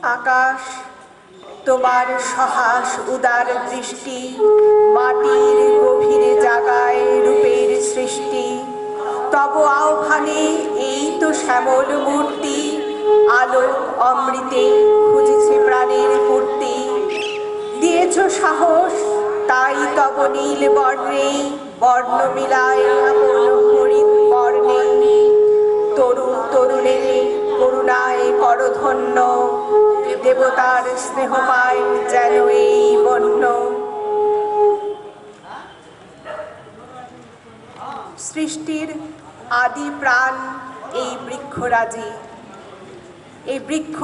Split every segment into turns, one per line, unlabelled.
আকাশ তোমার সহাস উদার দৃষ্টি, মাটির গভীরে জাগায় রূপের সৃষ্টি। তব আহ্বানে এই তো শ্যামল মূর্তি, আলো অমৃতে খুঁজেছে প্রাণের পূর্তি। দিয়েছ সাহস তাই তব নীল বর্ণে, বর্ণ মিলায় আপন হরিত বর্ণে। তরুণ তরুণের করুণায় করধন্য, দেবতার স্নেহ পায় যেন এই বন্য। সৃষ্টির আদি প্রাণ এই বৃক্ষরাজি, এই বৃক্ষ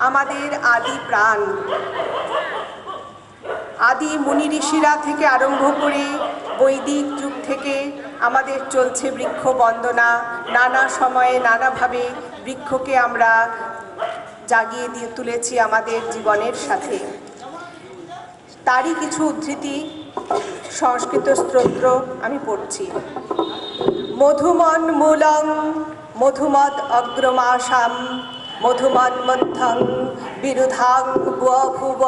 আমাদের আদি প্রাণ। আদি মুনি ঋষিরা থেকে আরম্ভ করে বৈদিক যুগ থেকে আমাদের চলছে বৃক্ষ বন্দনা। নানা সময়ে নানাভাবে বৃক্ষকে আমরা জাগিয়ে দিয়ে তুলেছি আমাদের জীবনের সাথে। তারই কিছু উদ্ধৃতি সংস্কৃত স্তোত্র আমি পড়ছি। মধুমন মূলং মধুমদ অগ্রমাসাম, মধুমন মধ্যং বিরুধাং ভুব,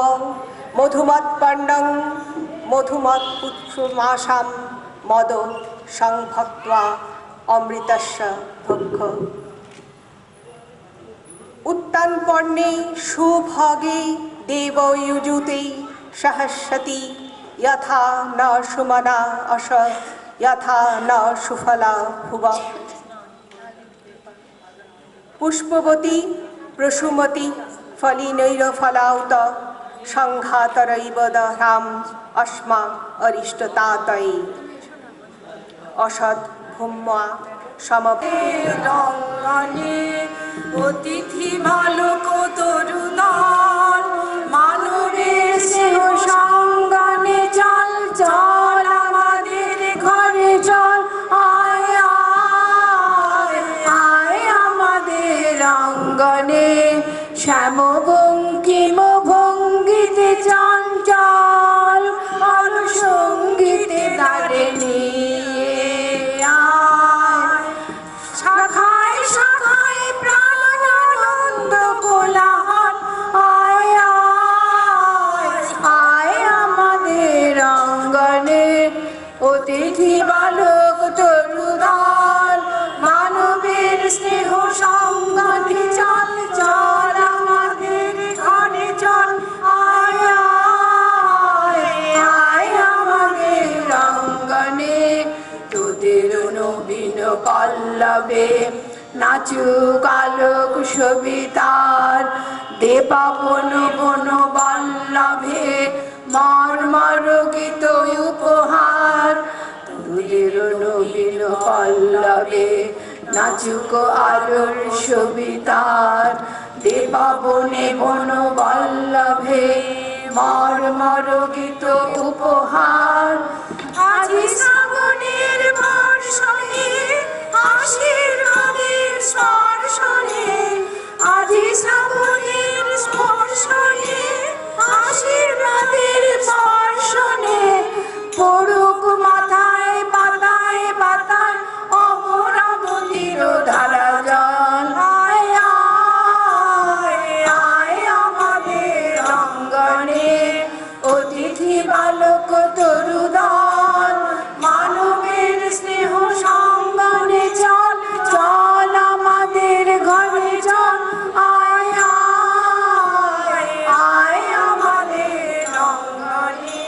মধুমৎ পর্ণং মধুমৎ পুত্রমাসাম, মদ সংভক্ত্বা অমৃতস্য ভক্ষ। উত্তান পর্ণে সুভগে দেব যুজুতে, সহস্রতি যথা ন সুমনা অস, যথা ন সুফলা ভুব। পুষ্পবতী প্রসূমতি ফলিনৈর ফলাউত, সংঘাতরৈব দহ্রাম অস্মা অরিষ্টতাতয়ে। অসৎ ভূম্যা
সমরঙ্গনে অতিথি বালক তরুণাল, মানবের স্নেহ সঙ্গনে চল চল আমাদের ঘরে চল। আয় আয় আয় আমাদের অঙ্গনে, শ্যাম বঙ্কিম ভঙ্গিতে চঞ্চল, অনুসঙ্গীতে তারে নিয়ে আয়। শাখায় শাখায় প্রাণানন্দ কোলাহল, আয় আয় আয় আমাদের অঙ্গনে, অতিথি বালক তরুদল, মানবের স্নেহ সঙ্গনে চল চল আমাদের ঘরে চল। আয় আয় আয় আমাদের অঙ্গনে, তোদের নবীন পল্লবে নাচুক আলোক সবিতার, দে পাবন বন বল্লভে মর্মর গীত উপহার। তোদের নবীন পল্লবে নাচুক আলোর সবিতার, দে পাবনে বন বল্লভে মর্মর গীত উপহার। আজি শ্রাবণের বর্ষণে আশীর্বাদের স্পর্শনে, আজি শ্রাবণের স্পর্শনে আশীর্বাদের স্পর্শনে, পড়ুক মাথায় পাতায় পাতায় অমরাবতীর ধারা জল। আয় আয় আয় আমাদের অঙ্গনে, অতিথি বালক তরুদল, মানবের স্নেহ সঙ্গনে চল চল আমাদের ঘরে চল। আয় আয় আয় আমাদের অঙ্গনে।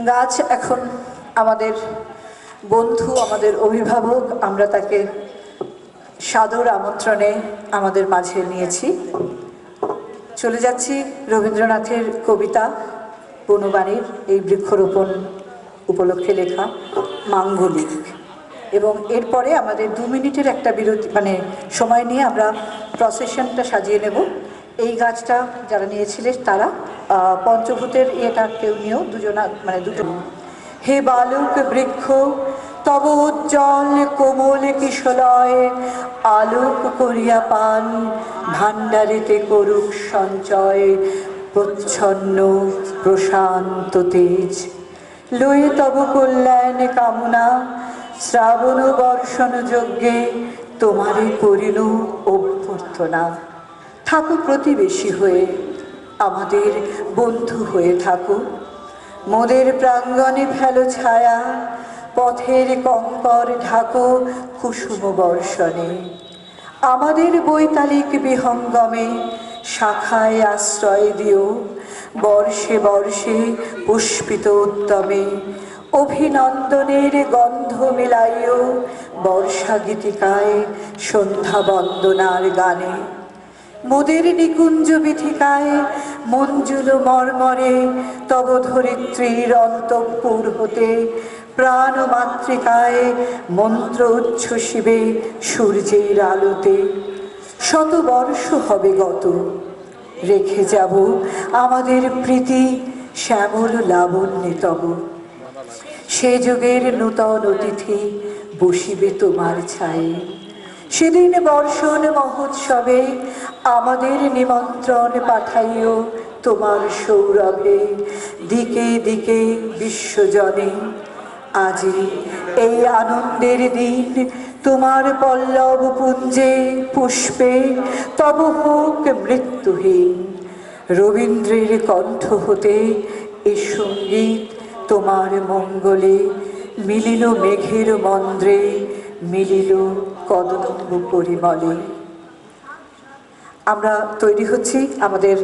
গাছ এখন আমাদের বন্ধু, আমাদের অভিভাবক। আমরা তাকে সাদর আমন্ত্রণে আমাদের মাঝে নিয়েছি। চলে যাচ্ছি রবীন্দ্রনাথের কবিতা বনবাণীর এই বৃক্ষরোপণ উপলক্ষে লেখা মাঙ্গলিক, এবং এরপরে আমাদের 2 মিনিটের একটা বিরতি সময় নিয়ে আমরা প্রসেশনটা সাজিয়ে নেব। এই গাছটা যারা নিয়েছিলেন তারা পঞ্চভূতের এটা কেউ নিয়েও দুটো। হে বালক বৃক্ষ, তব উজ্জ্বল কোমল কিশলয় আলোক করিয়া পান, ভাণ্ডারেতে করুক সঞ্চয় প্রচ্ছন্ন প্রশান্ত তেজ। লয়ে তব কল্যাণ কামনা শ্রাবণ বর্ষণ যজ্ঞে তোমারে করিল অভ্যর্থনা। থাকো প্রতিবেশী হয়ে, আমাদের বন্ধু হয়ে থাকো। মোদের প্রাঙ্গণে ফেলো ছায়া, পথের কঙ্কর ঢাকো কুসুম বর্ষণে। আমাদের বৈতালিক বিহঙ্গমে শাখায় আশ্রয় দিও, বর্ষে বর্ষে পুষ্পিত উদ্যমে অভিনন্দনের গন্ধ মিলাইও বর্ষা গীতিকায় সন্ধ্যা বন্দনার গানে। মোদের নিকুঞ্জ বিথিকায় মঞ্জুল মর্মরে তব ধরিত্রীর অন্তঃপুর হতে প্রাণ মাতৃকায় মন্ত্র উচ্ছ্বসিবে সূর্যের আলোতে। শত বর্ষ হবে গত, রেখে যাব আমাদের প্রীতি শ্যামল লাবণ্যে তব। সে যুগের নূতন অতিথি বসিবে তোমার ছায়ে। সেদিন বর্ষণ মহোৎসবে আমাদের নিমন্ত্রণ পাঠাইও তোমার সৌরভে দিকে দিকে বিশ্বজনে। আজি এই আনন্দের দিন তোমার পল্লব পুঞ্জে পুষ্পে তব হোক মৃত্যুহীন। রবীন্দ্রের কণ্ঠ হতে এ সঙ্গীত তোমার মঙ্গলে মিলিল মেঘের মন্দ্রে, মিলিল কদম্ব পরিমলে। আমরা তৈরি হচ্ছি আমাদের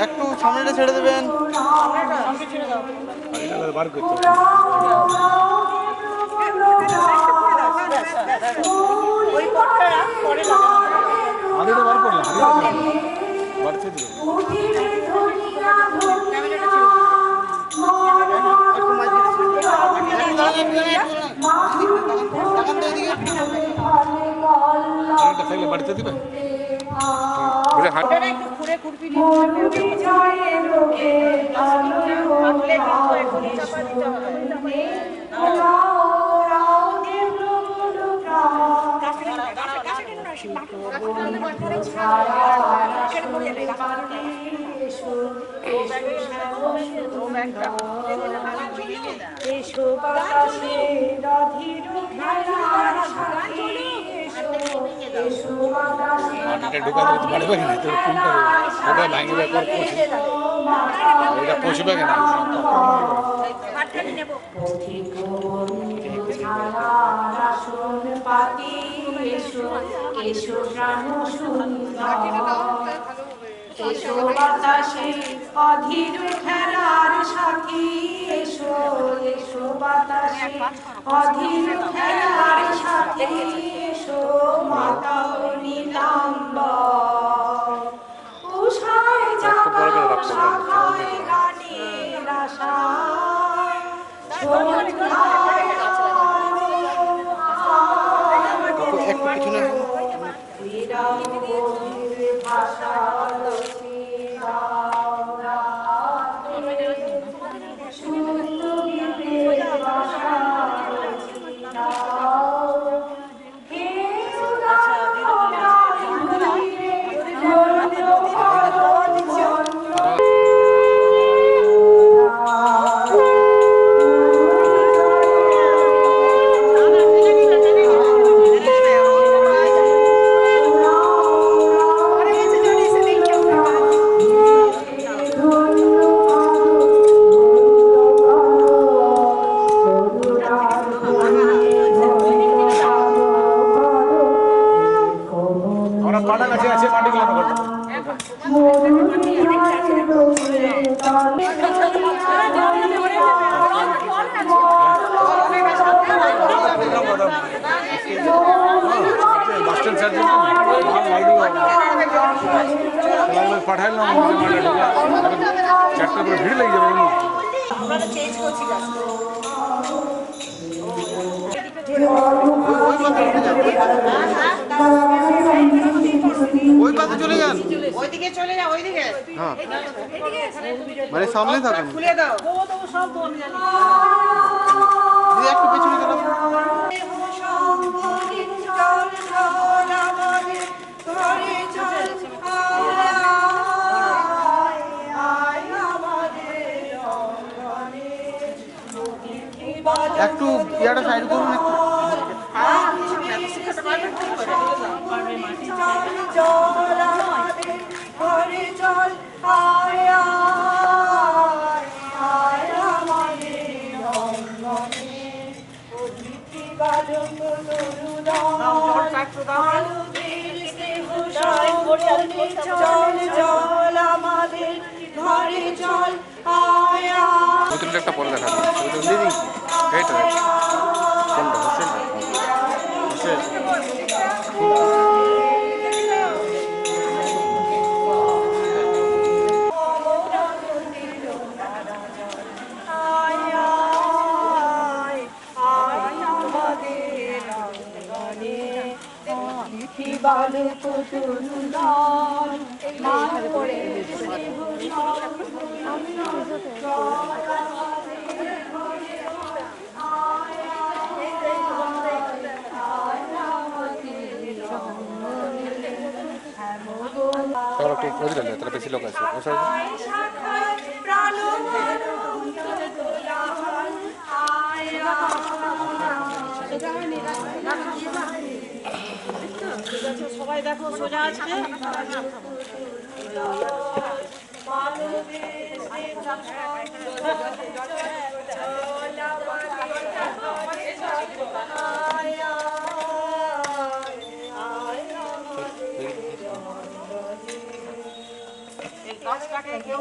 একটু সামনেটা ছেড়ে দেবেন। বাড়িতে দিবে ঢুকাতে পারবে কিনা তোর কোনটা ওটা ভাঙবে ওটা পৌঁছবে কিনা
অধীর খেলার সাথী এসো এসো বাতাসে অধীর খেলার সাথী এসো মাতা নীলাম্ব উষায় জাগাও শাখায় গানের আশায় সন্ধ্যায়
একটু পিছনে
ভাষা
পাঠাইলাম চারটার পরে ভিড় লেগে যাবে না।
আমরা চেঞ্জ করছি রাস্তা।
ওই পাশে চলে যান,
ওইদিকে চলে যা, ওইদিকে
হ্যাঁ মানে সামনে থাকুন,
খুলে দাও।
দিদি একটু পেছনে চলে যান। একটু ইয়াটা সাইড করুন একটু।
বোতলটা একটা পরে দেখা যায় দিদি, এইটা কোনটা হোসেন তাহলে একটু বুঝলেন তাহলে বেশি লোক আছে ও সাইড
সবাই দেখো সোজা আছে। কেউ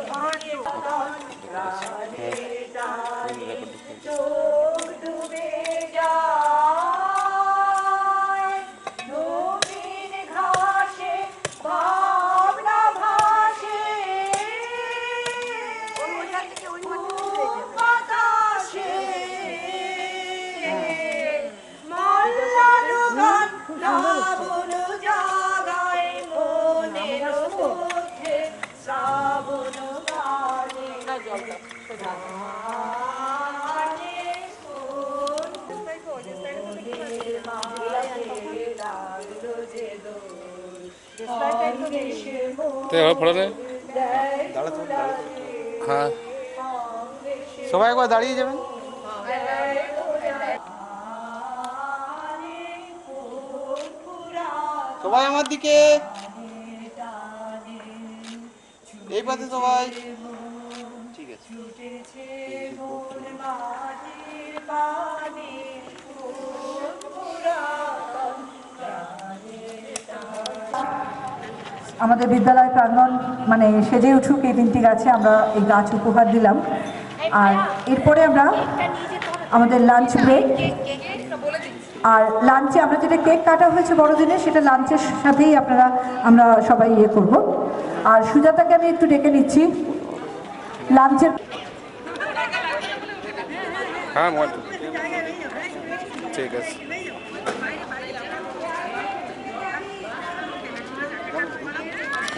হ্যাঁ
সবাই একবার দাঁড়িয়ে যাবেন। সবাই আমার দিকে, এই পাশে সবাই, ঠিক আছে।
আমাদের বিদ্যালয় প্রাঙ্গণ মানে সেজে উঠুক এই 3টি গাছে আমরা এই গাছ উপহার দিলাম। আর এরপরে আমরা আমাদের লাঞ্চ ব্রেক, আর লাঞ্চে আমরা যেটা কেক কাটা হয়েছে বড়দিনে সেটা লাঞ্চের সাথেই আমরা সবাই ইয়ে করব। আর সুজাতাকে আমি একটু ডেকে নিচ্ছি লাঞ্চের।
হ্যাঁ ঠিক আছে।